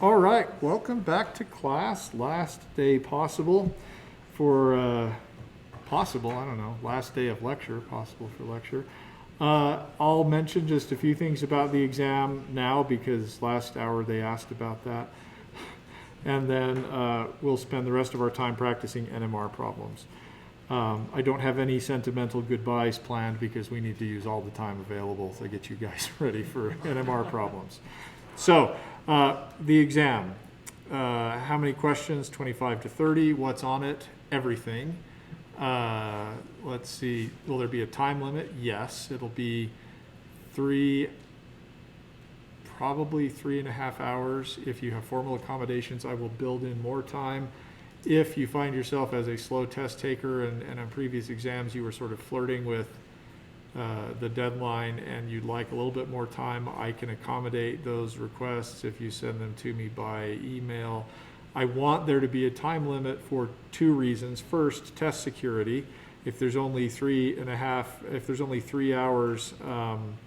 All right, welcome back to class. Last day possible for, I don't know, last day of lecture, possible for lecture. I'll mention just a few things about the exam now because last hour they asked about that. And then we'll spend the rest of our time practicing Nmr problems. I don't have any sentimental goodbyes planned because we need to use all the time available to get you guys ready for Nmr problems. So, the exam. How many questions? 25 to 30. What's on it? Everything. Let's see. Will there be a time limit? Yes. It'll be probably 3.5 hours. If you have formal accommodations, I will build in more time. If you find yourself as a slow test taker and on previous exams you were sort of flirting with the deadline and you'd like a little bit more time, I can accommodate those requests if you send them to me by email. I want there to be a time limit for two reasons. First, test security. If there's only 3 hours on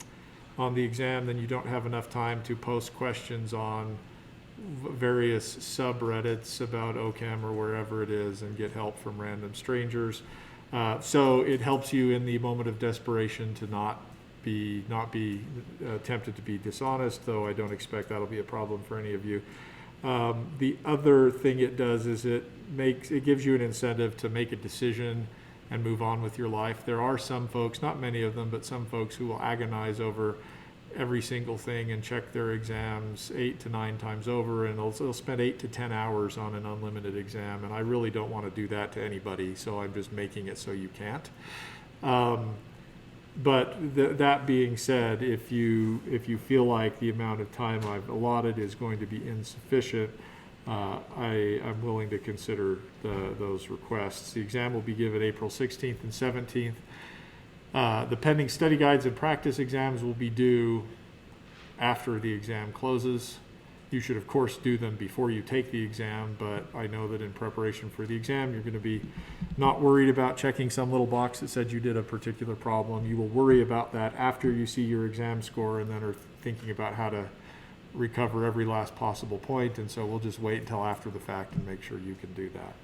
the exam, then you don't have enough time to post questions on various subreddits about OChem or wherever it is and get help from random strangers. So it helps you in the moment of desperation to not be tempted to be dishonest, though I don't expect that'll be a problem for any of you. The other thing it does is it gives you an incentive to make a decision and move on with your life. There are some folks, not many of them, but some folks who will agonize over every single thing and check their exams 8 to 9 times over, and they'll spend 8 to 10 hours on an unlimited exam, and I really don't want to do that to anybody, so I'm just making it so you can't. But that being said, if you feel like the amount of time I've allotted is going to be insufficient, I'm willing to consider those requests. The exam will be given April 16th and 17th. The pending study guides and practice exams will be due after the exam closes. You should, of course, do them before you take the exam, but I know that in preparation for the exam, you're going to be not worried about checking some little box that said you did a particular problem. You will worry about that after you see your exam score and then are thinking about how to recover every last possible point, and so we'll just wait until after the fact and make sure you can do that.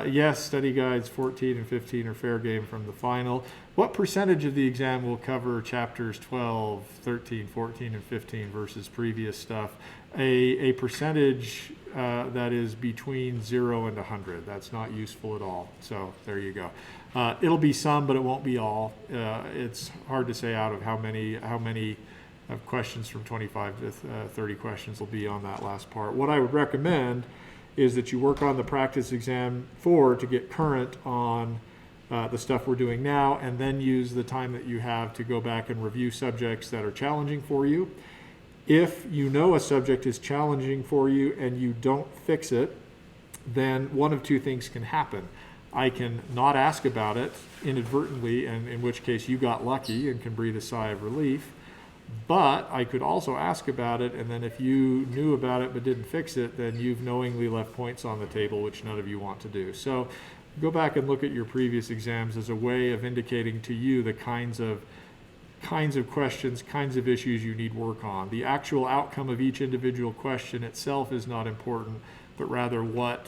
Yes, study guides 14 and 15 are fair game from the final. What percentage of the exam will cover chapters 12, 13, 14, and 15 versus previous stuff? A percentage that is between 0 and 100. That's not useful at all. So there you go. It'll be some, but it won't be all. It's hard to say out of how many of questions from 25 to 30 questions will be on that last part. What I would recommend is that you work on the practice exam 4 to get current on the stuff we're doing now, and then use the time that you have to go back and review subjects that are challenging for you. If you know a subject is challenging for you and you don't fix it, then one of two things can happen. I can not ask about it inadvertently, and in which case you got lucky and can breathe a sigh of relief. But I could also ask about it, and then if you knew about it but didn't fix it, then you've knowingly left points on the table, which none of you want to do. So go back and look at your previous exams as a way of indicating to you the kinds of questions, kinds of issues you need work on. The actual outcome of each individual question itself is not important, but rather what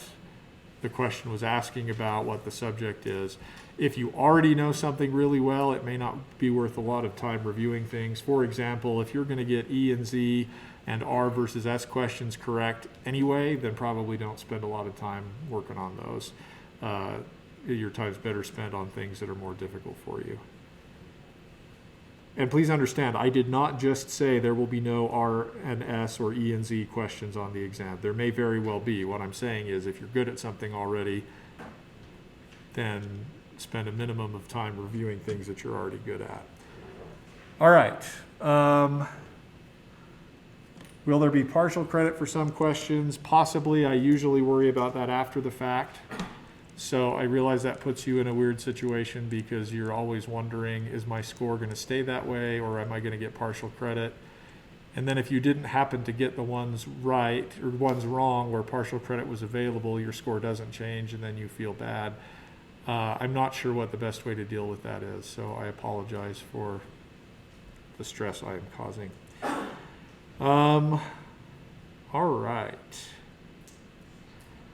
the question was asking about, what the subject is. If you already know something really well, it may not be worth a lot of time reviewing things. For example, if you're going to get E and Z and R versus S questions correct anyway, then probably don't spend a lot of time working on those. Your time's better spent on things that are more difficult for you. And please understand, I did not just say there will be no R and S or E and Z questions on the exam. There may very well be. What I'm saying is if you're good at something already, then spend a minimum of time reviewing things that you're already good at. All right. Will there be partial credit for some questions? Possibly. I usually worry about that after the fact. So I realize that puts you in a weird situation because you're always wondering, is my score going to stay that way or am I going to get partial credit? And then if you didn't happen to get the ones right or ones wrong where partial credit was available, your score doesn't change and then you feel bad. I'm not sure what the best way to deal with that is, so I apologize for the stress I am causing. All right.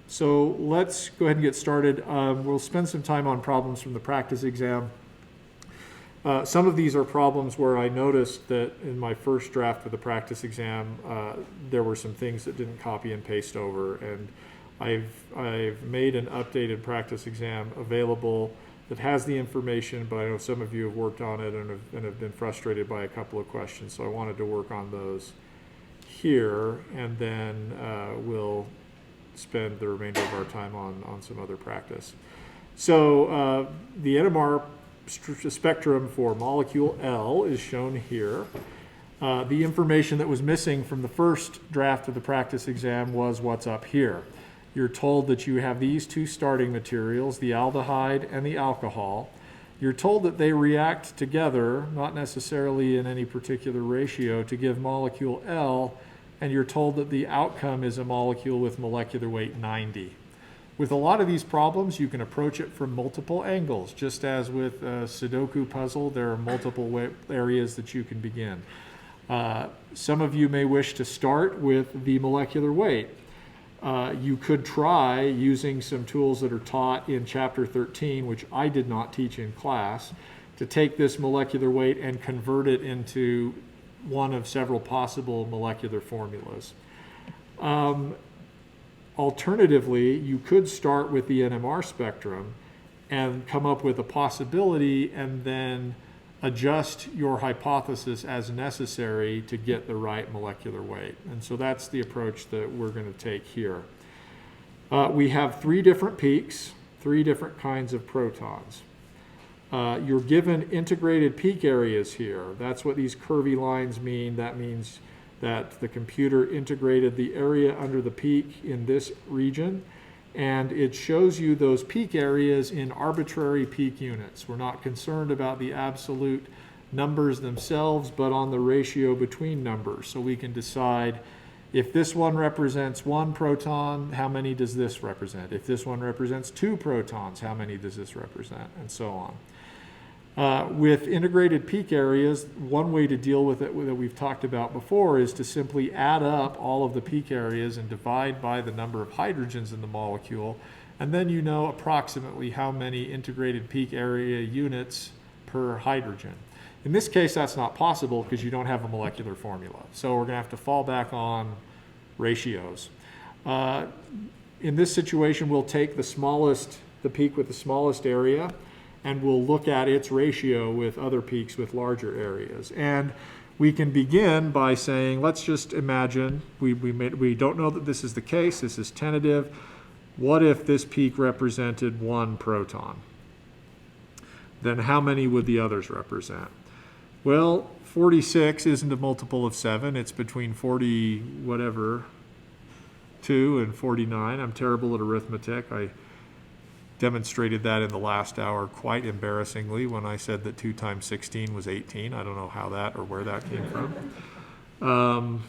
So let's go ahead and get started. We'll spend some time on problems from the practice exam. Some of these are problems where I noticed that in my first draft of the practice exam, there were some things that didn't copy and paste over, and I've made an updated practice exam available that has the information, but I know some of you have worked on it and have been frustrated by a couple of questions, so I wanted to work on those here, and then we'll spend the remainder of our time on some other practice. So the Nmr Spectrum for molecule L is shown here. The information that was missing from the first draft of the practice exam was what's up here. You're told that you have these two starting materials, the aldehyde and the alcohol. You're told that they react together, not necessarily in any particular ratio, to give molecule L, and you're told that the outcome is a molecule with molecular weight 90. With a lot of these problems, you can approach it from multiple angles. Just as with a Sudoku puzzle, there are multiple areas that you can begin. Some of you may wish to start with the molecular weight. You could try using some tools that are taught in Chapter 13, which I did not teach in class, to take this molecular weight and convert it into one of several possible molecular formulas. Alternatively, you could start with the Nmr spectrum and come up with a possibility and then adjust your hypothesis as necessary to get the right molecular weight. And so that's the approach that we're going to take here. We have three different peaks, three different kinds of protons. You're given integrated peak areas here. That's what these curvy lines mean. That means that the computer integrated the area under the peak in this region, and it shows you those peak areas in arbitrary peak units. We're not concerned about the absolute numbers themselves, but on the ratio between numbers. So we can decide if this one represents 1 proton, how many does this represent? If this one represents 2 protons, how many does this represent? And so on. With integrated peak areas, one way to deal with it that we've talked about before is to simply add up all of the peak areas and divide by the number of hydrogens in the molecule, and then you know approximately how many integrated peak area units per hydrogen. In this case, that's not possible because you don't have a molecular formula, so we're going to have to fall back on ratios. In this situation, we'll take the peak with the smallest area, and we'll look at its ratio with other peaks with larger areas. And we can begin by saying, let's just imagine, we don't know that this is the case, this is tentative. What if this peak represented 1 proton? Then how many would the others represent? Well, 46 isn't a multiple of 7, it's between 40 whatever, 2 and 49. I'm terrible at arithmetic. I demonstrated that in the last hour quite embarrassingly when I said that 2 times 16 was 18. I don't know how that or where that came from.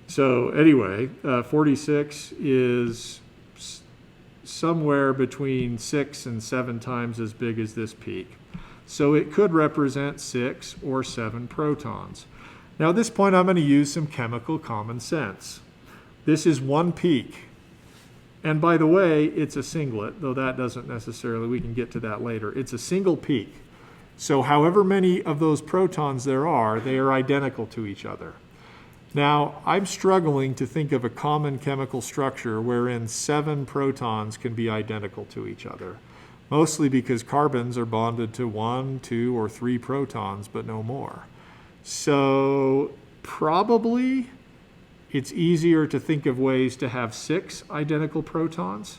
So anyway, 46 is somewhere between 6 and 7 times as big as this peak. So it could represent 6 or 7 protons. Now at this point I'm going to use some chemical common sense. This is 1 peak. And by the way, it's a singlet, though that doesn't necessarily, we can get to that later. It's a single peak. So however many of those protons there are, they are identical to each other. Now, I'm struggling to think of a common chemical structure wherein 7 protons can be identical to each other, mostly because carbons are bonded to 1, 2, or 3 protons, but no more. So probably it's easier to think of ways to have 6 identical protons.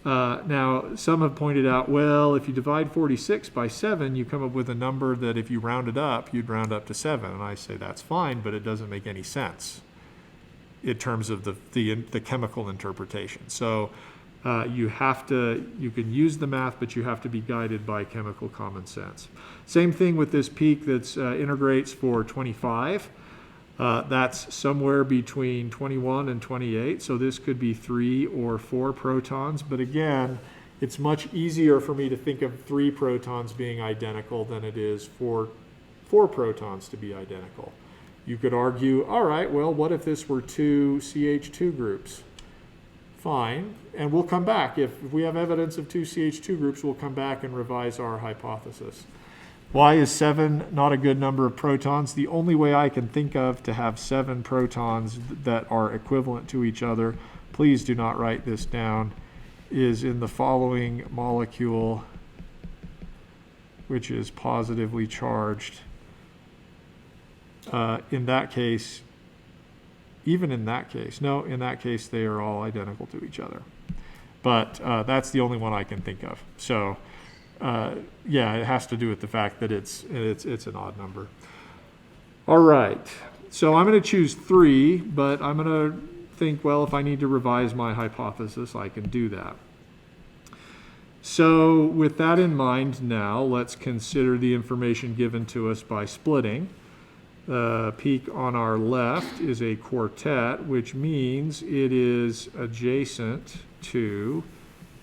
Now, some have pointed out, well, if you divide 46 by 7, you come up with a number that if you round it up, you'd round up to 7. And I say that's fine, but it doesn't make any sense in terms of the chemical interpretation. So you can use the math, but you have to be guided by chemical common sense. Same thing with this peak that integrates for 25. That's somewhere between 21 and 28, so this could be 3 or 4 protons. But again, it's much easier for me to think of 3 protons being identical than it is for 4 protons to be identical. You could argue, all right, well, what if this were two CH2 groups? Fine, and we'll come back. If we have evidence of two CH2 groups, we'll come back and revise our hypothesis. Why is 7 not a good number of protons? The only way I can think of to have 7 protons that are equivalent to each other, please do not write this down, is in the following molecule, which is positively charged. In that case, even in that case, no, in that case, they are all identical to each other. But that's the only one I can think of. So, yeah, it has to do with the fact that it's an odd number. All right, so I'm going to choose 3, but I'm going to think, well, if I need to revise my hypothesis, I can do that. So with that in mind now, let's consider the information given to us by splitting. The peak on our left is a quartet, which means it is adjacent to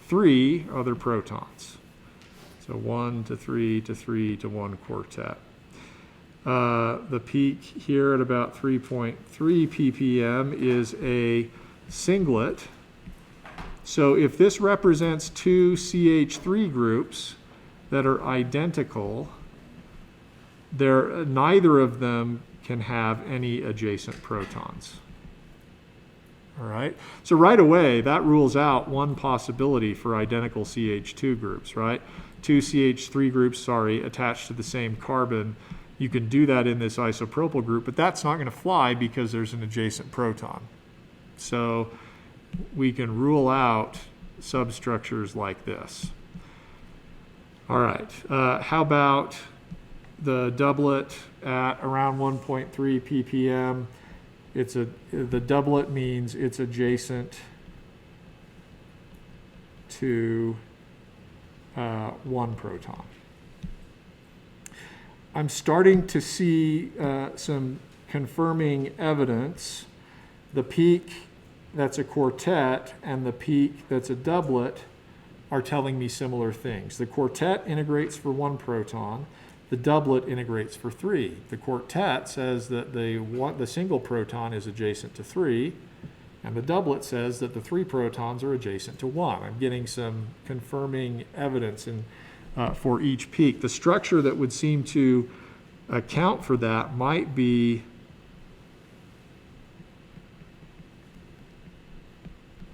3 other protons. So 1 to 3 to 3 to 1 quartet. The peak here at about 3.3 ppm is a singlet. So if this represents 2 CH3 groups that are identical, neither of them can have any adjacent protons. All right, so right away that rules out one possibility for identical CH2 groups, right? 2 CH3 groups, attached to the same carbon. You can do that in this isopropyl group, but that's not going to fly because there's an adjacent proton. So we can rule out substructures like this. All right, how about the doublet at around 1.3 ppm? The doublet means it's adjacent to 1 proton. I'm starting to see some confirming evidence. The peak that's a quartet and the peak that's a doublet are telling me similar things. The quartet integrates for 1 proton. The doublet integrates for 3. The quartet says that the single proton is adjacent to 3, and the doublet says that the 3 protons are adjacent to 1. I'm getting some confirming evidence for each peak. The structure that would seem to account for that might be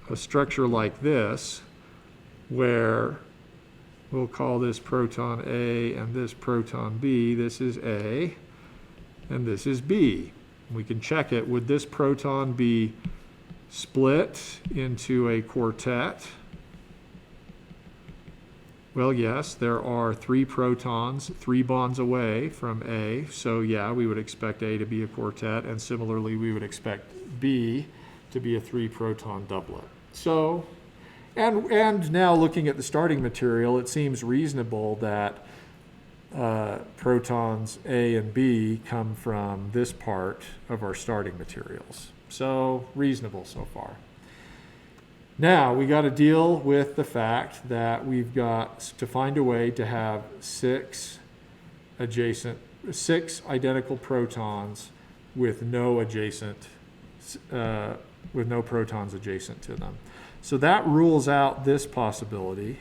a structure like this, where we'll call this proton A and this proton B. This is A and this is B. We can check it. Would this proton be split into a quartet? Well, yes, there are 3 protons, 3 bonds away from A. So yeah, we would expect A to be a quartet, and similarly we would expect B to be a 3-proton doublet. So, and now looking at the starting material, it seems reasonable that protons A and B come from this part of our starting materials. So reasonable so far. Now we got to deal with the fact that we've got to find a way to have 6 identical protons with no protons adjacent to them. So that rules out this possibility,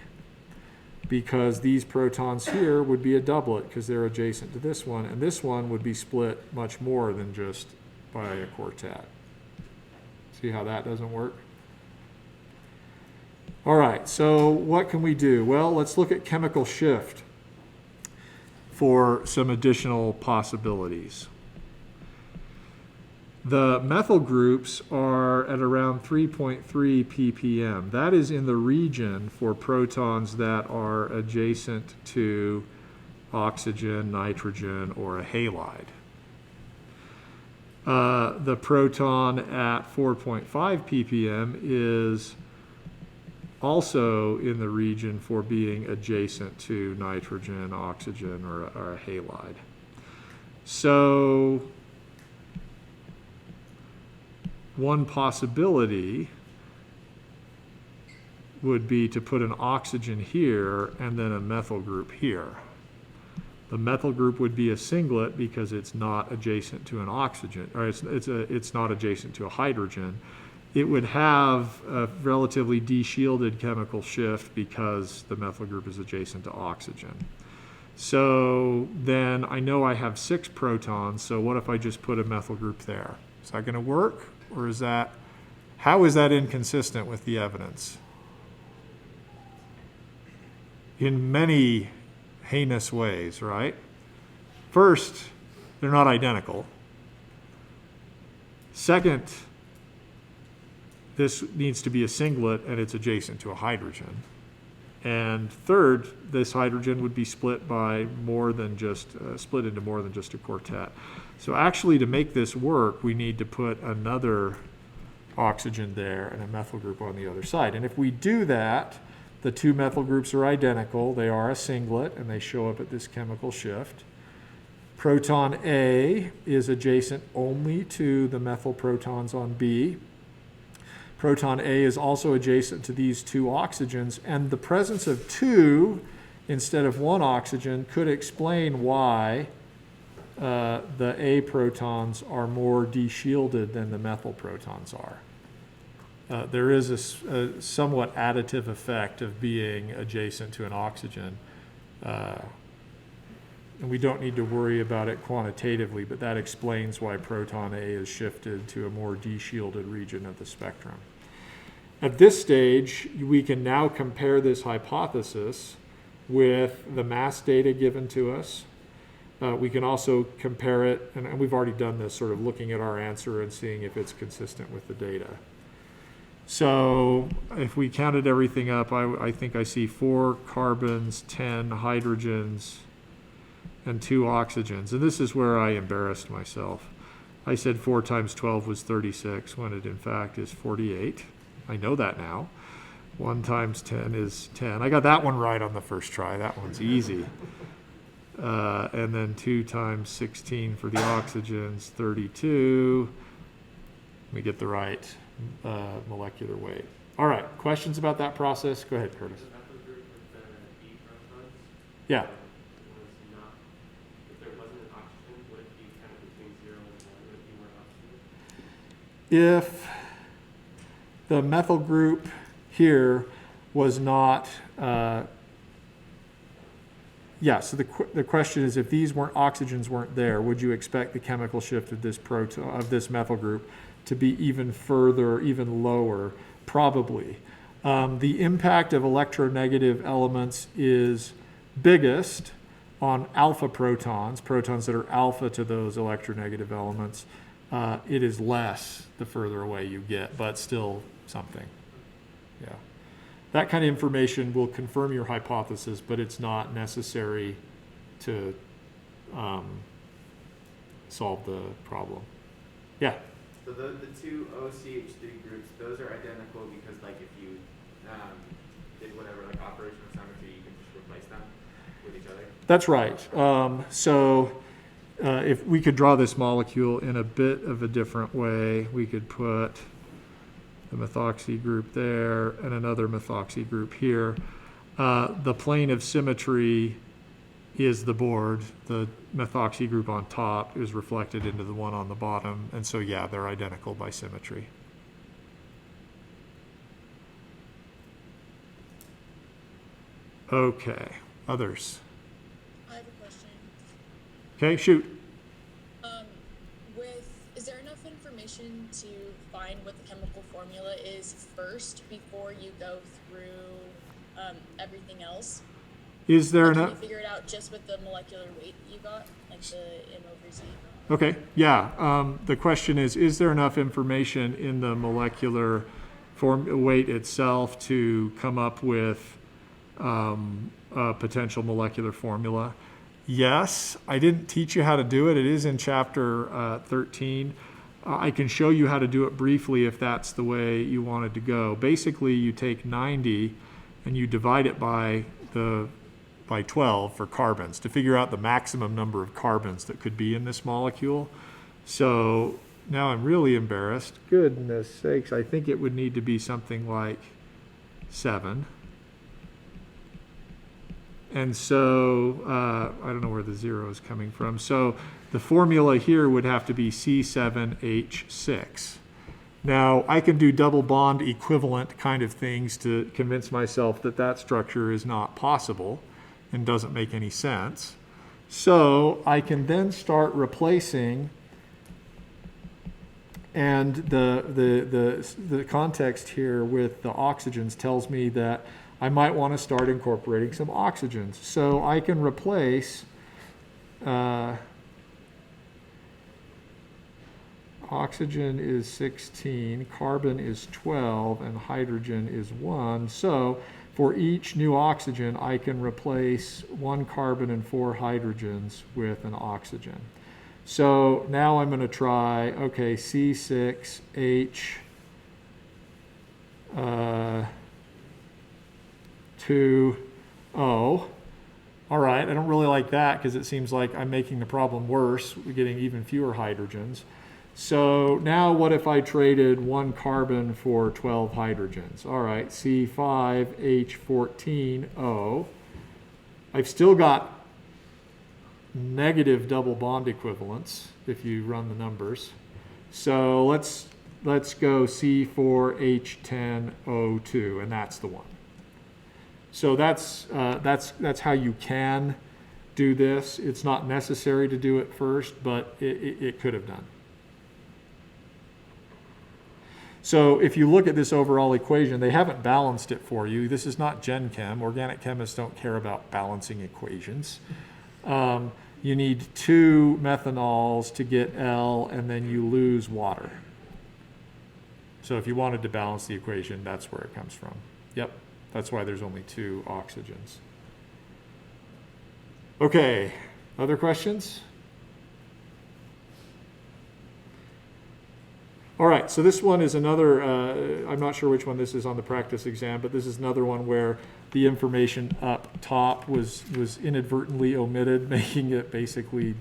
because these protons here would be a doublet because they're adjacent to this one, and this one would be split much more than just by a quartet. See how that doesn't work? All right, so what can we do? Well, let's look at chemical shift for some additional possibilities. The methyl groups are at around 3.3 ppm. That is in the region for protons that are adjacent to oxygen, nitrogen, or a halide. The proton at 4.5 ppm is also in the region for being adjacent to nitrogen, oxygen, or a halide. So one possibility would be to put an oxygen here and then a methyl group here. The methyl group would be a singlet because it's not adjacent to an oxygen, or it's not adjacent to a hydrogen. It would have a relatively de-shielded chemical shift because the methyl group is adjacent to oxygen. So then I know I have 6 protons, so what if I just put a methyl group there? Is that going to work, or is that, how is that inconsistent with the evidence? In many heinous ways, right? First, they're not identical. Second, this needs to be a singlet and it's adjacent to a hydrogen. And third, this hydrogen would be split by more than just, split into more than just a quartet. So actually to make this work, we need to put another oxygen there and a methyl group on the other side. And if we do that, the 2 methyl groups are identical. They are a singlet and they show up at this chemical shift. Proton A is adjacent only to the methyl protons on B. Proton A is also adjacent to these 2 oxygens, and the presence of 2 instead of 1 oxygen could explain why the A protons are more de-shielded than the methyl protons are. There is a somewhat additive effect of being adjacent to an oxygen. And we don't need to worry about it quantitatively, but that explains why proton A is shifted to a more de-shielded region of the spectrum. At this stage, we can now compare this hypothesis with the mass data given to us. We can also compare it, and we've already done this, sort of looking at our answer and seeing if it's consistent with the data. So if we counted everything up, I think I see 4 carbons, 10 hydrogens, and 2 oxygens. And this is where I embarrassed myself. I said 4 times 12 was 36, when it in fact is 48. I know that now. 1 times 10 is 10. I got that one right on the first try. That one's easy. And then 2 times 16 for the oxygens, 32. We get the right molecular weight. All right, questions about that process? Go ahead, Curtis. Yeah. If the methyl group here was not, so the question is, if these oxygens weren't there, would you expect the chemical shift of this methyl group to be even further, even lower? Probably. The impact of electronegative elements is biggest on alpha protons that are alpha to those electronegative elements. It is less the further away you get, but still something. Yeah. That kind of information will confirm your hypothesis, but it's not necessary to solve the problem. Yeah? So the 2 OCH3 groups, those are identical because, like, if you did whatever, like operational symmetry, you can just replace them with each other? That's right. If we could draw this molecule in a bit of a different way, we could put the methoxy group there and another methoxy group here. The plane of symmetry is the board. The methoxy group on top is reflected into the one on the bottom. And so, yeah, they're identical by symmetry. Okay, others? I have a question. Okay, shoot. Is there enough information to find what the chemical formula is first before you go through everything else? Is there Can enough? you figure it out just with the molecular weight that you got, like the M/Z? Okay, yeah. The question is there enough information in the molecular weight itself to come up with a potential molecular formula? Yes, I didn't teach you how to do it. It is in chapter 13. I can show you how to do it briefly if that's the way you wanted to go. Basically, you take 90 and you divide it by 12 for carbons to figure out the maximum number of carbons that could be in this molecule. So now I'm really embarrassed. Goodness sakes, I think it would need to be something like 7. And so, I don't know where the 0 is coming from. So the formula here would have to be C7H6. Now, I can do double bond equivalent kind of things to convince myself that that structure is not possible and doesn't make any sense. So I can then start replacing, and the context here with the oxygens tells me that I might want to start incorporating some oxygens. So I can replace oxygen is 16, carbon is 12, and hydrogen is 1. So for each new oxygen, I can replace 1 carbon and 4 hydrogens with an oxygen. So now I'm going to try, okay, C6H 2O. All right, I don't really like that because it seems like I'm making the problem worse. We're getting even fewer hydrogens. So now what if I traded 1 carbon for 12 hydrogens? All right, C5H14O. I've still got negative double bond equivalents if you run the numbers. So let's go C4H10O2, and that's the one. So that's how you can do this. It's not necessary to do it first, but it could have done. So if you look at this overall equation, they haven't balanced it for you. This is not Gen Chem. Organic chemists don't care about balancing equations. You need 2 methanols to get L, and then you lose water. So if you wanted to balance the equation, that's where it comes from. Yep, that's why there's only 2 oxygens. Okay, other questions? All right, so this one is another, I'm not sure which one this is on the practice exam, but this is another one where the information up top was inadvertently omitted, making it basically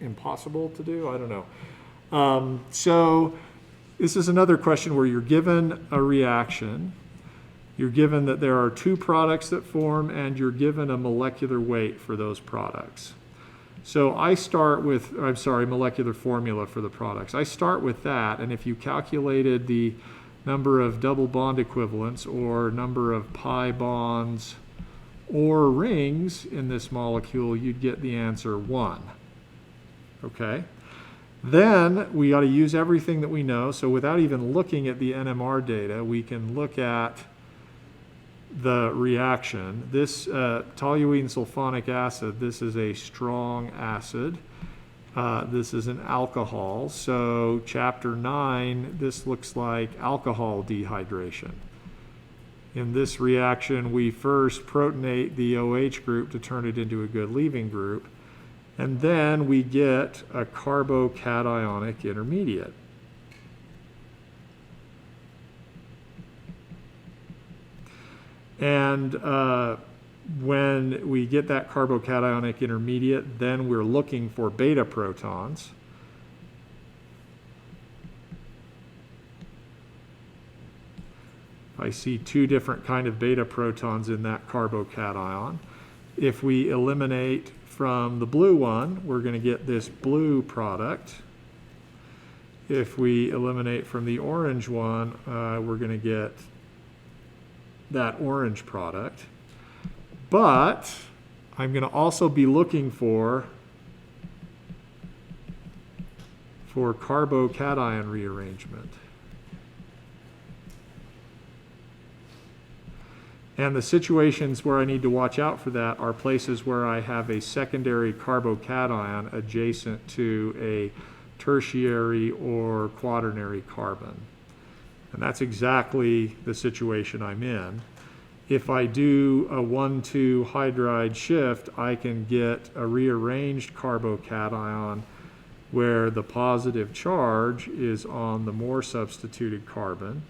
impossible to do. I don't know. So this is another question where you're given a reaction, you're given that there are 2 products that form, and you're given a molecular weight for those products. So I start with, molecular formula for the products. I start with that, and if you calculated the number of double bond equivalents or number of pi bonds or rings in this molecule, you'd get the answer 1. Okay? Then we got to use everything that we know. So without even looking at the NMR data, we can look at the reaction. This toluene sulfonic acid, this is a strong acid. This is an alcohol. So chapter 9, this looks like alcohol dehydration. In this reaction, we first protonate the OH group to turn it into a good leaving group, and then we get a carbocationic intermediate. And when we get that carbocationic intermediate, then we're looking for beta protons. I see 2 different kind of beta protons in that carbocation. If we eliminate from the blue one, we're going to get this blue product. If we eliminate from the orange one, we're going to get that orange product. But I'm going to also be looking for carbocation rearrangement. And the situations where I need to watch out for that are places where I have a secondary carbocation adjacent to a tertiary or quaternary carbon. And that's exactly the situation I'm in. If I do a 1,2 hydride shift, I can get a rearranged carbocation where the positive charge is on the more substituted carbon.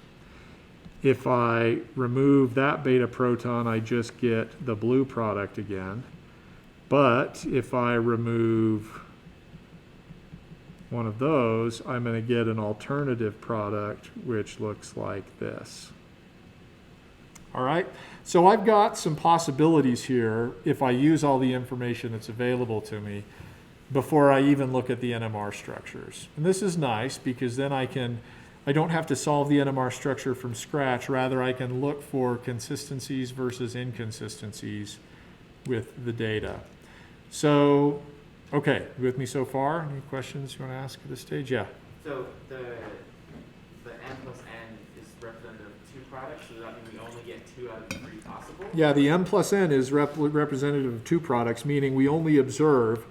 If I remove that beta proton, I just get the blue product again. But if I remove one of those, I'm going to get an alternative product which looks like this. all right? So I've got some possibilities here if I use all the information that's available to me before I even look at the NMR structures. And this is nice because then I don't have to solve the NMR structure from scratch. Rather, I can look for consistencies versus inconsistencies with the data. So, okay, you with me so far? Any questions you want to ask at this stage? Yeah. So the n plus n is representative of 2 products, so does that mean we only get 2 out of the 3 possible? Yeah, the m plus n is representative of 2 products, meaning we only observe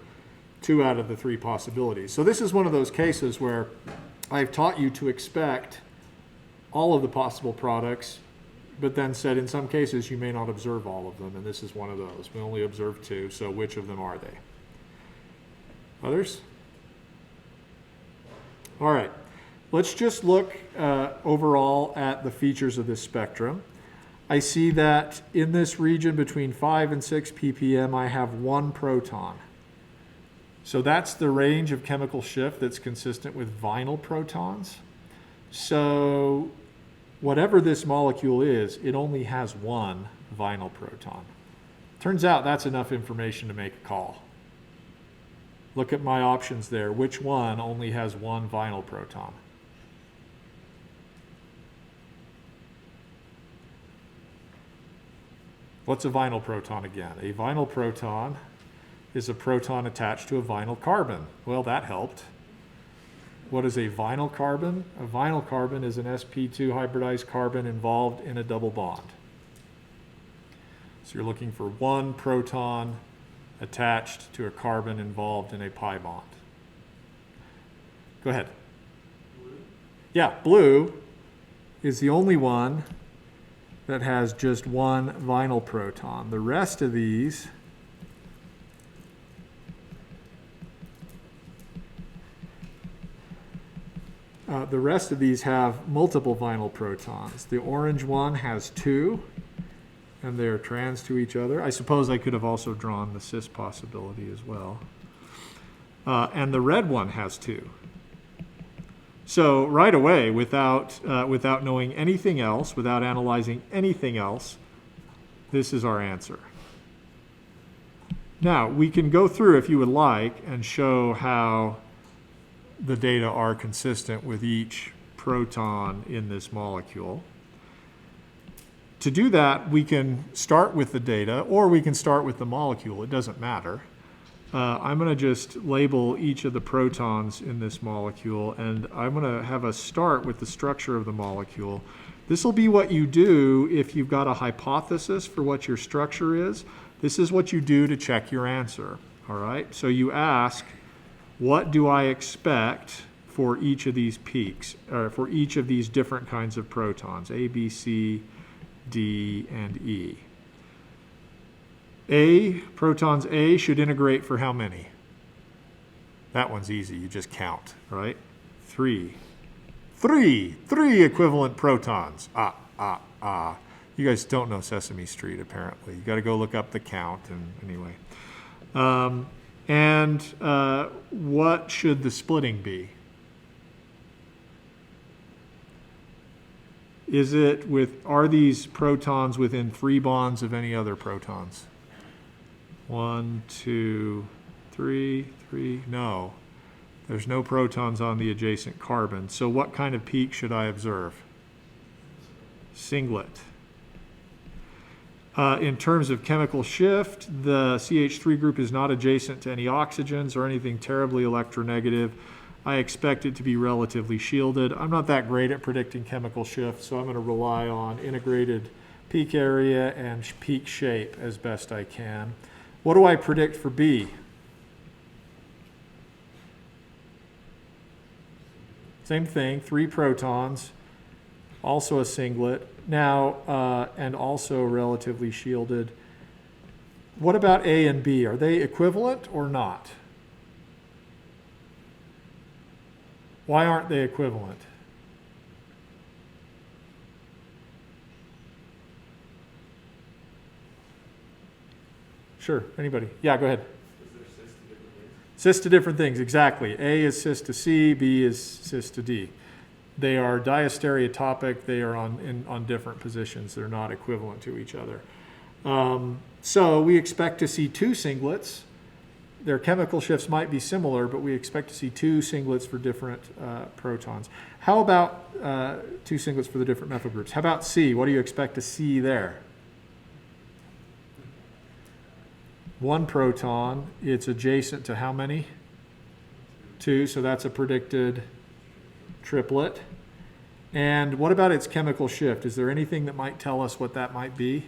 2 out of the 3 possibilities. So this is one of those cases where I've taught you to expect all of the possible products, but then said in some cases you may not observe all of them, and this is one of those. We only observe 2, so which of them are they? Others? All right, let's just look overall at the features of this spectrum. I see that in this region between 5 and 6 ppm, I have 1 proton. So that's the range of chemical shift that's consistent with vinyl protons. So whatever this molecule is, it only has 1 vinyl proton. Turns out that's enough information to make a call. Look at my options there. Which one only has 1 vinyl proton? What's a vinyl proton again? A vinyl proton is a proton attached to a vinyl carbon. Well, that helped. What is a vinyl carbon? A vinyl carbon is an sp2 hybridized carbon involved in a double bond. So you're looking for 1 proton attached to a carbon involved in a pi bond. Go ahead. Blue? Yeah, blue is the only one that has just 1 vinyl proton. The rest of these have multiple vinyl protons. The orange one has 2, and they're trans to each other. I suppose I could have also drawn the cis possibility as well. And the red one has 2. So right away, without knowing anything else, without analyzing anything else, this is our answer. Now, we can go through, if you would like, and show how the data are consistent with each proton in this molecule. To do that, we can start with the data, or we can start with the molecule. It doesn't matter. I'm going to just label each of the protons in this molecule, and I'm going to have us start with the structure of the molecule. This will be what you do if you've got a hypothesis for what your structure is. This is what you do to check your answer. All right? So you ask, what do I expect for each of these peaks, or for each of these different kinds of protons, A, B, C, D, and E? Protons A should integrate for how many? That one's easy, you just count, right? 3 equivalent protons. You guys don't know Sesame Street, apparently. You got to go look up the count, and anyway. What should the splitting be? Are these protons within 3 bonds of any other protons? 1, 2, 3. No. There's no protons on the adjacent carbon. So what kind of peak should I observe? Singlet. In terms of chemical shift, the CH3 group is not adjacent to any oxygens or anything terribly electronegative. I expect it to be relatively shielded. I'm not that great at predicting chemical shift, so I'm going to rely on integrated peak area and peak shape as best I can. What do I predict for B? Same thing, 3 protons, also a singlet. Now, and also relatively shielded. What about A and B? Are they equivalent or not? Why aren't they equivalent? Sure, anybody? Yeah, go ahead. Cis to different things, exactly. A is cis to C, B is cis to D. they are diastereotopic. They are on different positions. They're not equivalent to each other. So we expect to see two singlets. Their chemical shifts might be similar, but we expect to see two singlets for different protons. How about two singlets for the different methyl groups? How about C? What do you expect to see there? One proton. It's adjacent to how many? Two, so that's a predicted triplet. And what about its chemical shift? Is there anything that might tell us what that might be?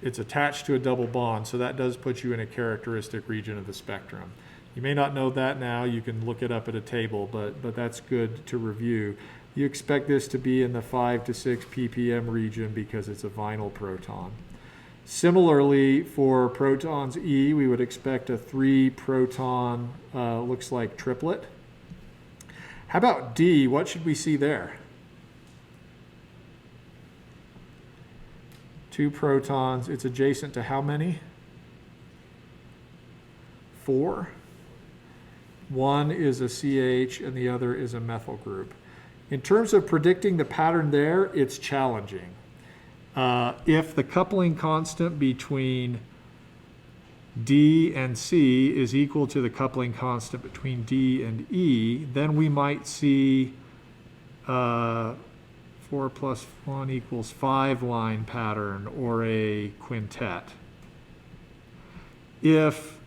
It's attached to a double bond, so that does put you in a characteristic region of the spectrum. You may not know that now. You can look it up at a table, but that's good to review. You expect this to be in the 5 to 6 ppm region because it's a vinyl proton. Similarly, for protons E, we would expect a 3-proton, looks like triplet. How about D? What should we see there? 2 protons. It's adjacent to how many? 4. One is a CH and the other is a methyl group. In terms of predicting the pattern there, it's challenging. If the coupling constant between D and C is equal to the coupling constant between D and E, then we might see 4 plus 1 equals 5 line pattern or a quintet. If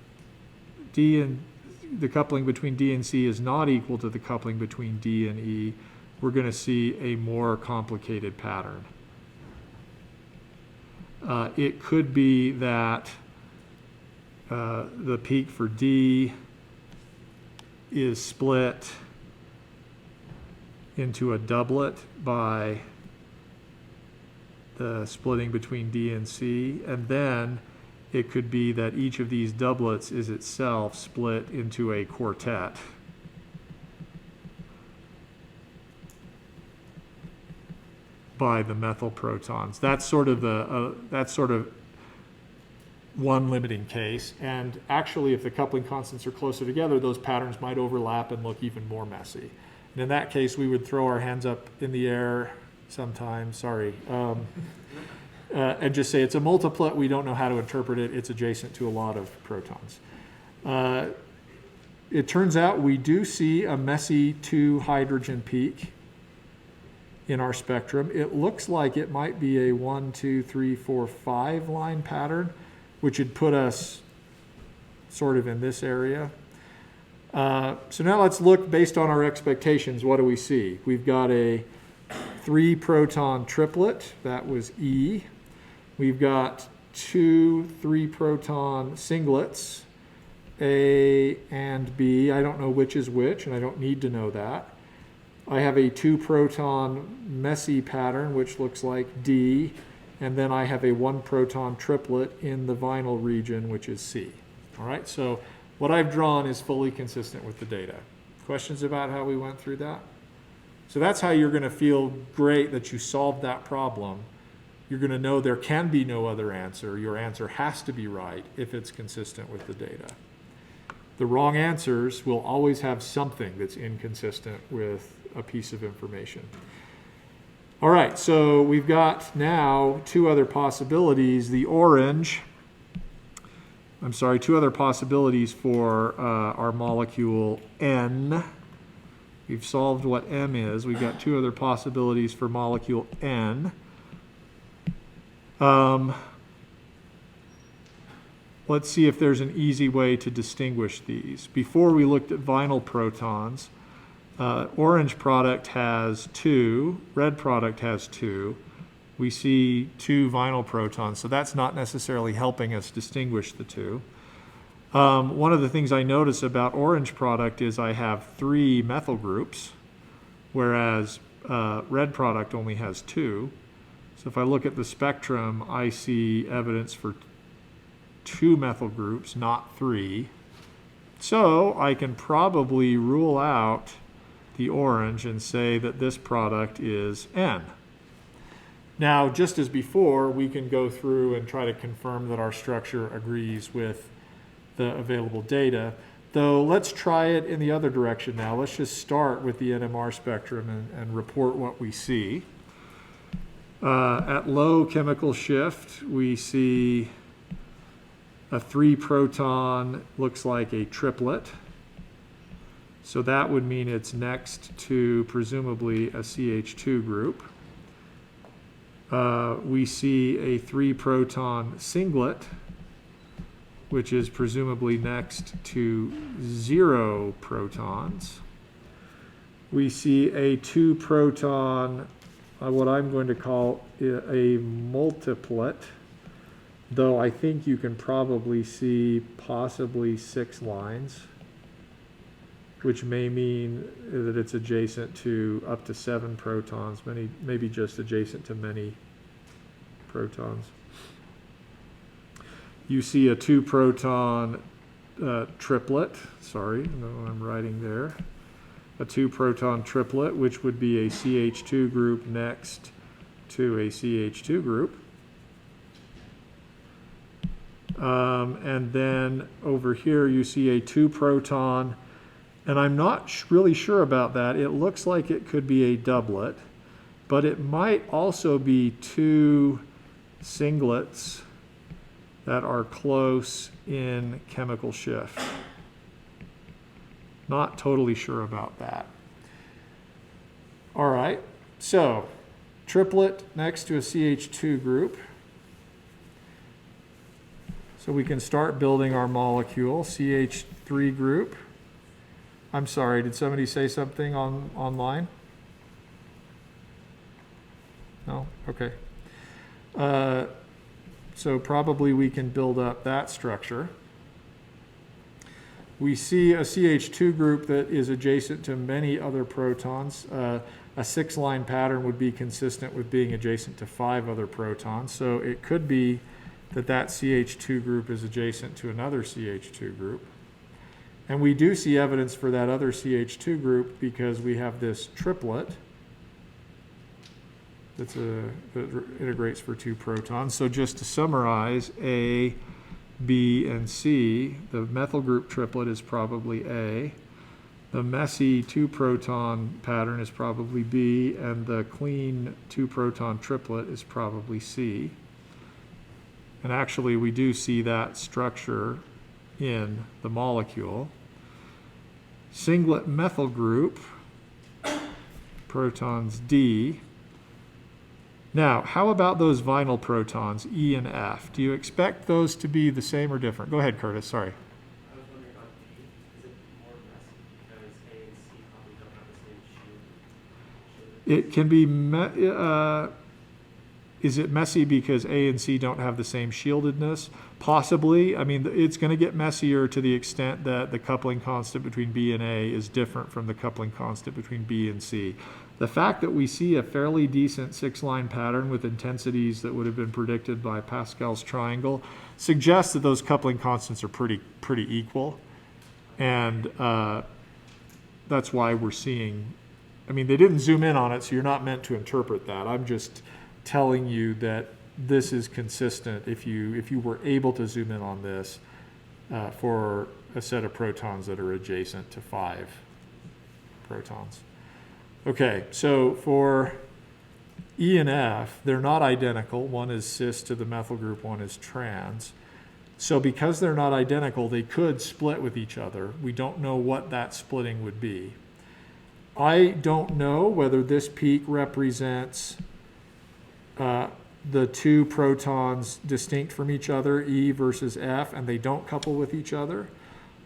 the coupling between D and C is not equal to the coupling between D and E, we're going to see a more complicated pattern. It could be that the peak for D is split into a doublet by the splitting between D and C, and then it could be that each of these doublets is itself split into a quartet. By the methyl protons. That's sort of one limiting case. And actually, if the coupling constants are closer together, those patterns might overlap and look even more messy. And in that case, we would throw our hands up in the air sometimes, and just say it's a multiplet. We don't know how to interpret it. It's adjacent to a lot of protons. It turns out we do see a messy 2-hydrogen peak in our spectrum. It looks like it might be a 1, 2, 3, 4, 5 line pattern, which would put us sort of in this area. So now let's look based on our expectations. What do we see? We've got a 3-proton triplet. That was E. We've got 2 3-proton singlets, A and B. I don't know which is which, and I don't need to know that. I have a 2-proton messy pattern, which looks like D, and then I have a 1-proton triplet in the vinyl region, which is C. All right, so what I've drawn is fully consistent with the data. Questions about how we went through that? So that's how you're going to feel great that you solved that problem. You're going to know there can be no other answer. Your answer has to be right if it's consistent with the data. The wrong answers will always have something that's inconsistent with a piece of information. All right, so we've got now two other possibilities. Two other possibilities for our molecule N. We've solved what M is. We've got two other possibilities for molecule N. Let's see if there's an easy way to distinguish these. Before we looked at vinyl protons, orange product has 2, red product has 2. We see 2 vinyl protons, so that's not necessarily helping us distinguish the two. One of the things I notice about orange product is I have 3 methyl groups, whereas red product only has 2. So if I look at the spectrum, I see evidence for 2 methyl groups, not 3. So I can probably rule out the orange and say that this product is N. Now, just as before, we can go through and try to confirm that our structure agrees with the available data. Though let's try it in the other direction now. Let's just start with the NMR spectrum and report what we see. At low chemical shift, we see a 3-proton, looks like a triplet. So that would mean it's next to presumably a CH2 group. We see a 3-proton singlet, which is presumably next to 0 protons. We see a 2-proton, what I'm going to call a multiplet, though I think you can probably see possibly 6 lines, which may mean that it's adjacent to up to 7 protons, maybe just adjacent to many protons. You see a 2-proton triplet, sorry, no, I'm writing there. A 2-proton triplet, which would be a CH2 group next to a CH2 group. And then over here you see a 2-proton, and I'm not really sure about that. It looks like it could be a doublet, but it might also be 2 singlets that are close in chemical shift. Not totally sure about that. All right, so triplet next to a CH2 group. So we can start building our molecule, CH3 group. I'm sorry, did somebody say something online? No? Okay. So probably we can build up that structure. We see a CH2 group that is adjacent to many other protons. A 6-line pattern would be consistent with being adjacent to 5 other protons. So it could be that that CH2 group is adjacent to another CH2 group. And we do see evidence for that other CH2 group because we have this triplet that integrates for 2 protons. So just to summarize, A, B, and C, the methyl group triplet is probably A. The messy 2-proton pattern is probably B, and the clean 2-proton triplet is probably C. And actually, we do see that structure in the molecule. Singlet methyl group, protons D. Now, how about those vinyl protons, E and F? Do you expect those to be the same or different? Go ahead, Curtis, sorry. I was wondering about D. Is it more messy because A and C probably don't have the same shield? It can be, is it messy because A and C don't have the same shieldedness? Possibly. I mean, it's going to get messier to the extent that the coupling constant between B and A is different from the coupling constant between B and C. The fact that we see a fairly decent 6-line pattern with intensities that would have been predicted by Pascal's triangle suggests that those coupling constants are pretty equal. And that's why we're seeing, I mean, they didn't zoom in on it, so you're not meant to interpret that. I'm just telling you that this is consistent if you were able to zoom in on this for a set of protons that are adjacent to 5 protons. Okay, so for E and F, they're not identical. One is cis to the methyl group, one is trans. So because they're not identical, they could split with each other. We don't know what that splitting would be. I don't know whether this peak represents the 2 protons distinct from each other, E versus F, and they don't couple with each other,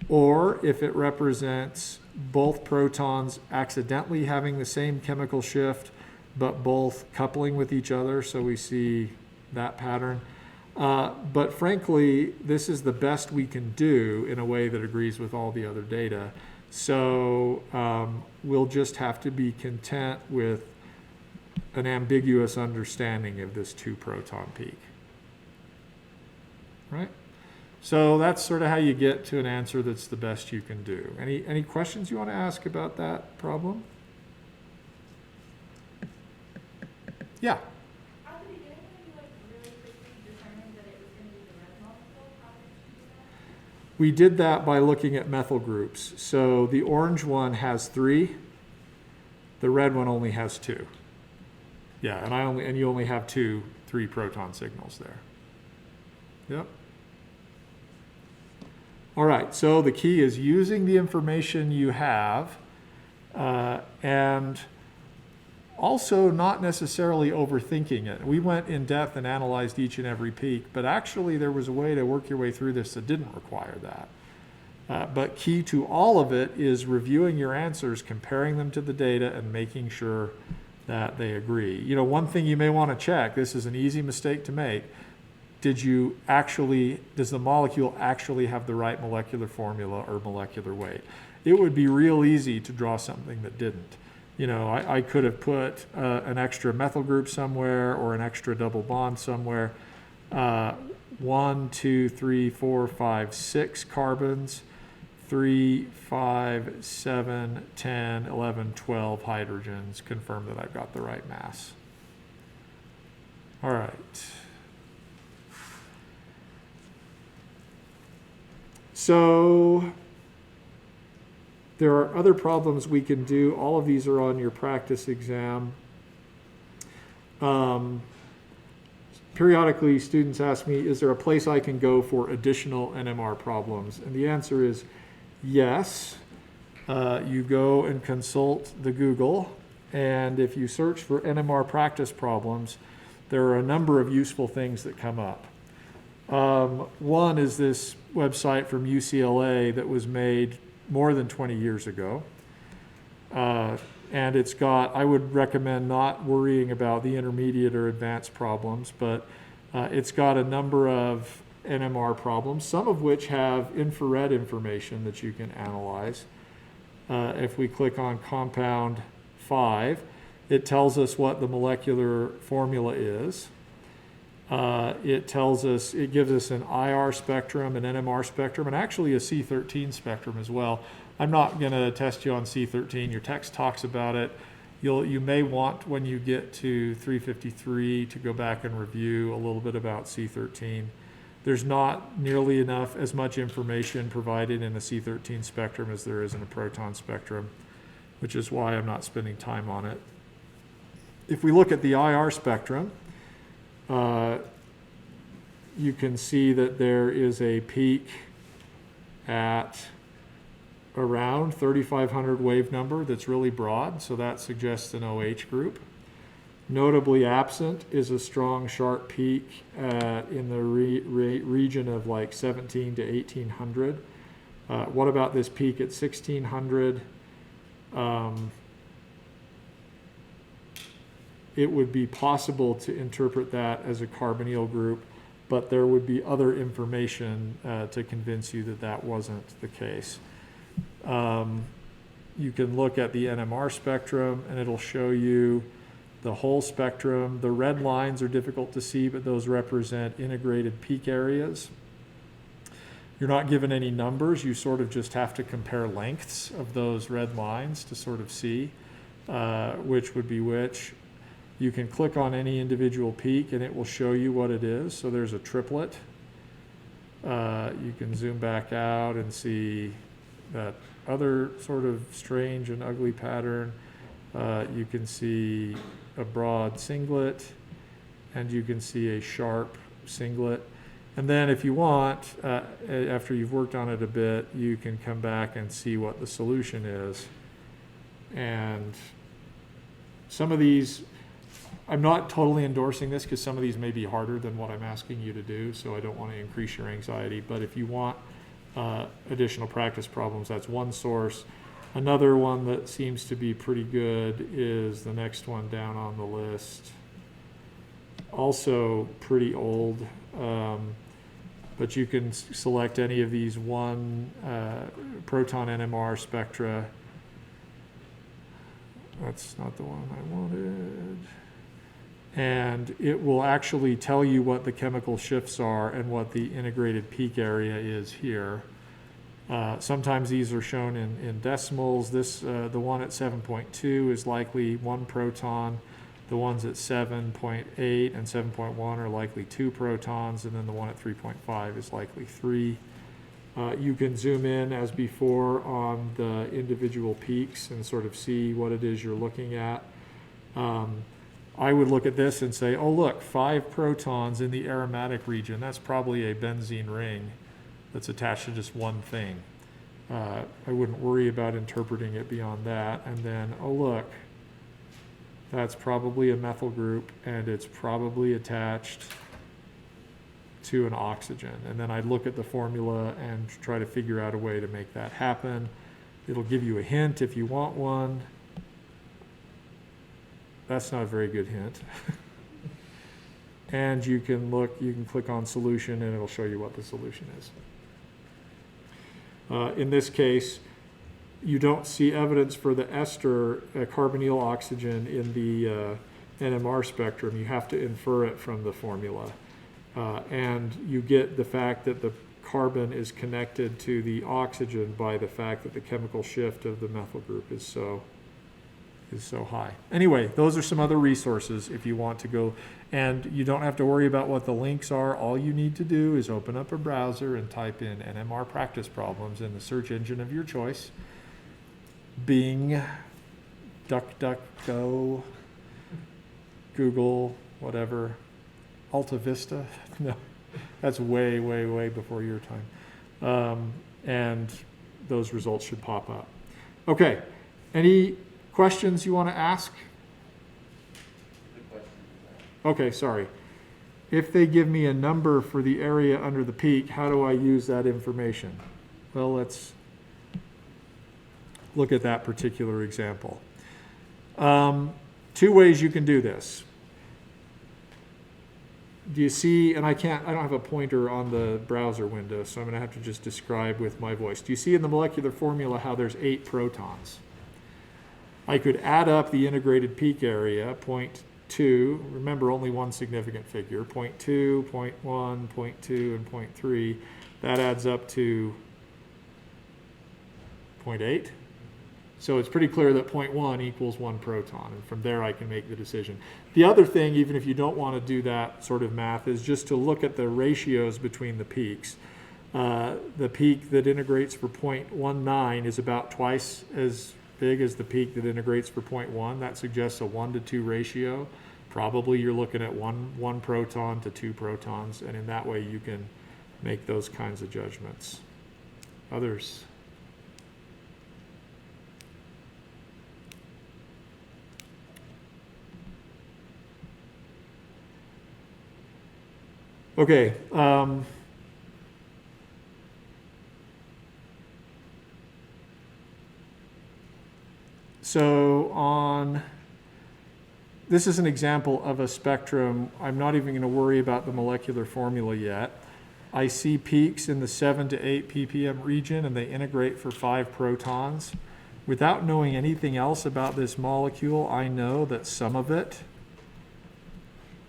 or if it represents both protons accidentally having the same chemical shift, but both coupling with each other, so we see that pattern. But frankly, this is the best we can do in a way that agrees with all the other data. So we'll just have to be content with an ambiguous understanding of this 2-proton peak. Right? So that's sort of how you get to an answer that's the best you can do. Any questions you want to ask about that problem? Yeah. How did you really quickly determine that it was going to be the red molecule? How did you do We did that by looking at methyl groups. So the orange one has 3, the red one only has 2. Yeah, and you only have 2 3-proton signals there. Yep. All right, so the key is using the information you have, and also not necessarily overthinking it. We went in depth and analyzed each and every peak, but actually there was a way to work your way through this that didn't require that. But key to all of it is reviewing your answers, comparing them to the data, and making sure that they agree. You know, one thing you may want to check, this is an easy mistake to make, does the molecule actually have the right molecular formula or molecular weight? It would be real easy to draw something that didn't. You know, I could have put an extra methyl group somewhere or an extra double bond somewhere. 1, 2, 3, 4, 5, 6 carbons, 3, 5, 7, 10, 11, 12 hydrogens. Confirm that I've got the right mass. All right. So there are other problems we can do. All of these are on your practice exam. Periodically, students ask me, is there a place I can go for additional NMR problems? And the answer is yes. You go and consult the Google, and if you search for NMR practice problems, there are a number of useful things that come up. One is this website from UCLA that was made more than 20 years ago. And it's got, I would recommend not worrying about the intermediate or advanced problems, but it's got a number of NMR problems, some of which have infrared information that you can analyze. If we click on compound 5, it tells us what the molecular formula is. It gives us an IR spectrum, an NMR spectrum, and actually a C13 spectrum as well. I'm not going to test you on C13. Your text talks about it. You may want, when you get to 353, to go back and review a little bit about C13. There's not nearly as much information provided in a C13 spectrum as there is in a proton spectrum, which is why I'm not spending time on it. If we look at the IR spectrum, you can see that there is a peak at around 3,500 wave number that's really broad, so that suggests an OH group. Notably absent is a strong, sharp peak in the region of like 17 to 1,800. What about this peak at 1,600? It would be possible to interpret that as a carbonyl group, but there would be other information to convince you that that wasn't the case. You can look at the NMR spectrum and it'll show you the whole spectrum. The red lines are difficult to see, but those represent integrated peak areas. You're not given any numbers. You sort of just have to compare lengths of those red lines to sort of see which would be which. You can click on any individual peak and it will show you what it is. So there's a triplet. You can zoom back out and see that other sort of strange and ugly pattern. You can see a broad singlet, and you can see a sharp singlet. And then if you want, after you've worked on it a bit, you can come back and see what the solution is. And some of these, I'm not totally endorsing this because some of these may be harder than what I'm asking you to do, so I don't want to increase your anxiety. But if you want additional practice problems, that's one source. Another one that seems to be pretty good is the next one down on the list. Also pretty old, but you can select any of these one proton NMR spectra. That's not the one I wanted. And it will actually tell you what the chemical shifts are and what the integrated peak area is here. Sometimes these are shown in decimals. The one at 7.2 is likely 1 proton. The ones at 7.8 and 7.1 are likely 2 protons, and then the one at 3.5 is likely 3. You can zoom in as before on the individual peaks and sort of see what it is you're looking at. I would look at this and say, oh look, 5 protons in the aromatic region. That's probably a benzene ring that's attached to just one thing. I wouldn't worry about interpreting it beyond that. And then, oh look, that's probably a methyl group and it's probably attached to an oxygen. And then I'd look at the formula and try to figure out a way to make that happen. It'll give you a hint if you want one. That's not a very good hint. And you can click on solution and it'll show you what the solution is. In this case, you don't see evidence for the ester carbonyl oxygen in the Nmr spectrum. You have to infer it from the formula. And you get the fact that the carbon is connected to the oxygen by the fact that the chemical shift of the methyl group is so high. Anyway, those are some other resources if you want to go, and you don't have to worry about what the links are. All you need to do is open up a browser and type in Nmr Practice Problems in the search engine of your choice. Bing, DuckDuckGo, Google, whatever. Alta Vista? No, that's way, way, way before your time. And those results should pop up. Okay, any questions you want to ask? Okay, sorry. If they give me a number for the area under the peak, how do I use that information? Well, let's look at that particular example. 2 ways you can do this. Do you see, and I don't have a pointer on the browser window, so I'm going to have to just describe with my voice. Do you see in the molecular formula how there's 8 protons? I could add up the integrated peak area, 0.2, remember only one significant figure, 0.2, 0.1, 0.2, and 0.3. That adds up to 0.8. So it's pretty clear that 0.1 equals 1 proton, and from there I can make the decision. The other thing, even if you don't want to do that sort of math, is just to look at the ratios between the peaks. The peak that integrates for 0.19 is about twice as big as the peak that integrates for 0.1. That suggests a 1-to-2 ratio. Probably you're looking at one proton to 2 protons, and in that way you can make those kinds of judgments. Others? Okay. So this is an example of a spectrum. I'm not even going to worry about the molecular formula yet. I see peaks in the 7 to 8 ppm region, and they integrate for 5 protons. Without knowing anything else about this molecule, I know that some of it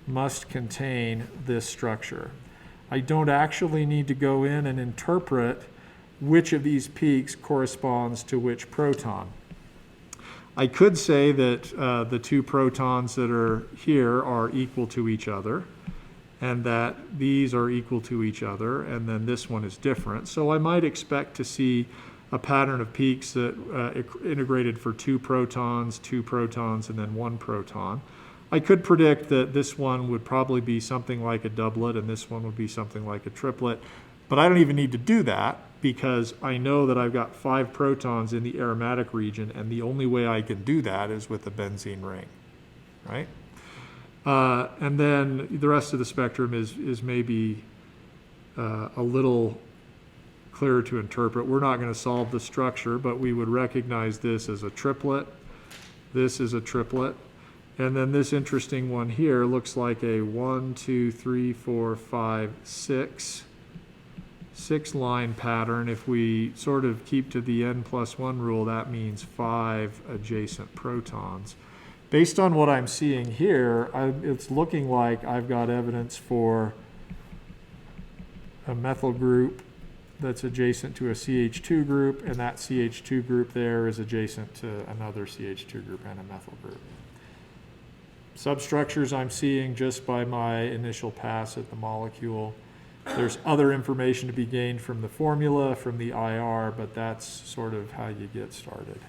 must contain this structure. I don't actually need to go in and interpret which of these peaks corresponds to which proton. I could say that the 2 protons that are here are equal to each other, and that these are equal to each other, and then this one is different. So I might expect to see a pattern of peaks that integrated for 2 protons, and then 1 proton. I could predict that this one would probably be something like a doublet and this one would be something like a triplet, but I don't even need to do that because I know that I've got 5 protons in the aromatic region, and the only way I can do that is with a benzene ring, right? And then the rest of the spectrum is maybe a little clearer to interpret. We're not going to solve the structure, but we would recognize this as a triplet. This is a triplet. And then this interesting one here looks like a 1, 2, 3, 4, 5, 6 line pattern. If we sort of keep to the n+1 rule, that means 5 adjacent protons. Based on what I'm seeing here, it's looking like I've got evidence for a methyl group that's adjacent to a CH2 group, and that CH2 group there is adjacent to another CH2 group and a methyl group. Substructures I'm seeing just by my initial pass at the molecule. There's other information to be gained from the formula, from the IR, but that's sort of how you get started.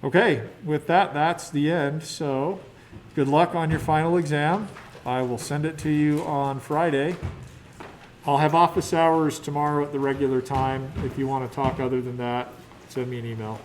Okay, with that, that's the end. So good luck on your final exam. I will send it to you on Friday. I'll have office hours tomorrow at the regular time. If you want to talk other than that, send me an email.